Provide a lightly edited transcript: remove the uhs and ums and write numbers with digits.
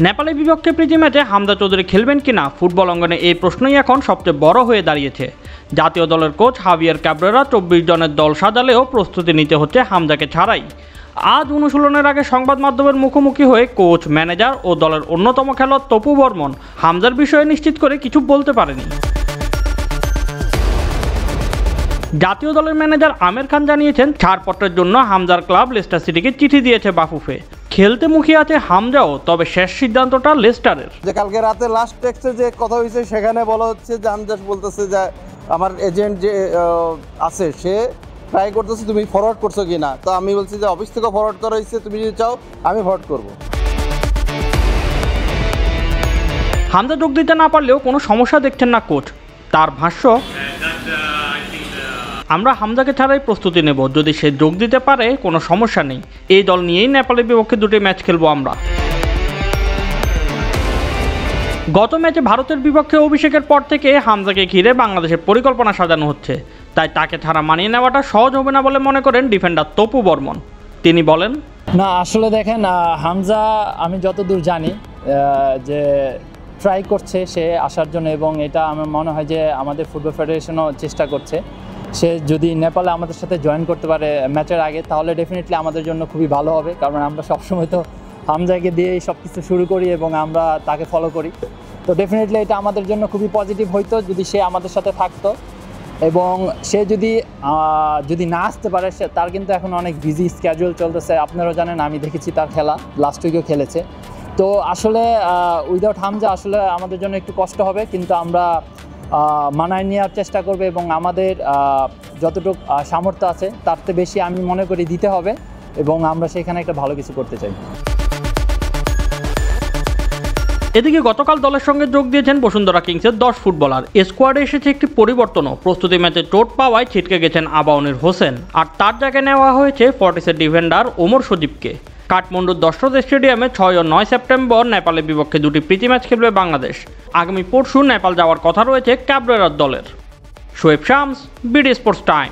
নেপালের বিপক্ষে প্রীতি ম্যাচে হামজা চৌধুরী খেলবেন কিনা ফুটবল অঙ্গনে এই প্রশ্নই এখন সবচেয়ে বড় হয়ে দাঁড়িয়েছে। জাতীয় দলের কোচ হাভিয়ার ক্যাব্রেরা 24 জনের দল সাজালেও প্রস্তুতি নিতে হচ্ছে হামজাকে ছাড়াই। আজ অনুশীলনের আগে সংবাদ মাধ্যমের মুখোমুখি হয়ে কোচ, ম্যানেজার ও দলের অন্যতম খেলোয়াড় তপু বর্মন হামজার বিষয়ে নিশ্চিত করে কিছু বলতে পারেনি। জাতীয় দলের ম্যানেজার আমির খান জানিয়েছেন, ছাড়পত্রের জন্য হামজার ক্লাব লেস্টার সিটিকে চিঠি দিয়েছে বাফুফে। খেলতে মুখিয়ে আছে হামজাও, তবে শেষ সিদ্ধান্তটা লেস্টারের। যে কালকে রাতে লাস্ট টেক্সটে যে কথা হয়েছে সেখানে বলা হচ্ছে যে হামজা বলতেছে যে আমার এজেন্ট যে আছে সে ট্রাই করতেছে তুমি ফরওয়ার্ড করছো কি না। তো আমি বলছি যে অফিস থেকে ফরওয়ার্ড করা হয়েছে, তুমি যদি চাও আমি ফরওয়ার্ড করব। হামজা যোগ দিতে না পারলেও কোনো সমস্যা দেখছেন না কোচ। তার ভাষ্য, আমরা হামজাকে ছাড়াই প্রস্তুতি নেব, যদি সে যোগ দিতে পারে কোনো সমস্যা নেই। এই দল নিয়েই নেপালের বিপক্ষে 2টি ম্যাচ খেলবো আমরা। গত ম্যাচে ভারতের বিপক্ষে অভিষেকের পর থেকে হামজাকে ঘিরে বাংলাদেশের পরিকল্পনা সাজানো হচ্ছে, তাই তাকে ছাড়া মানিয়ে নেওয়াটা সহজ হবে না বলে মনে করেন ডিফেন্ডার তপু বর্মন। তিনি বলেন, না আসলে দেখেন, হামজা আমি যতদূর জানি যে ট্রাই করছে সে আসার জন্য, এবং এটা আমার মনে হয় যে আমাদের ফুটবল ফেডারেশনও চেষ্টা করছে। সে যদি নেপালে আমাদের সাথে জয়েন করতে পারে ম্যাচের আগে, তাহলে ডেফিনেটলি আমাদের জন্য খুবই ভালো হবে, কারণ আমরা সবসময় তো হামজাকে দিয়েই সব কিছু শুরু করি এবং আমরা তাকে ফলো করি। তো ডেফিনেটলি এটা আমাদের জন্য খুবই পজিটিভ হইতো যদি সে আমাদের সাথে থাকতো। এবং সে যদি না আসতে পারে, তার কিন্তু এখন অনেক বিজি স্ক্যাজুয়াল চলতেছে, আপনারাও জানেন, আমি দেখেছি তার খেলা, লাস্ট উইকেও খেলেছে। তো আসলে উইদাউট হামজা আসলে আমাদের জন্য একটু কষ্ট হবে, কিন্তু আমরা মানায় নেওয়ার চেষ্টা করবে এবং আমাদের যতটুকু সামর্থ্য আছে তার থেকে বেশি আমি মনে করি দিতে হবে, এবং আমরা সেখানে একটা ভালো কিছু করতে চাই। এদিকে গতকাল দলের সঙ্গে যোগ দিয়েছেন বসুন্ধরা কিংসের 10 ফুটবলার। স্কোয়াডে এসেছে একটি পরিবর্তনও। প্রস্তুতি ম্যাচে চোট পাওয়ায় ছিটকে গেছেন আবাহনীর হোসেন, আর তার জায়গায় নেওয়া হয়েছে ফর্টিসের ডিফেন্ডার ওমর সজীবকে। কাঠমান্ডুর দশরথ স্টেডিয়ামে 6 ও 9 সেপ্টেম্বর নেপালের বিপক্ষে 2টি প্রীতি ম্যাচ খেলবে বাংলাদেশ। আগামী পরশু নেপাল যাওয়ার কথা রয়েছে ক্যাব্রেরার দলের। Shoaib Shams, BD sports time.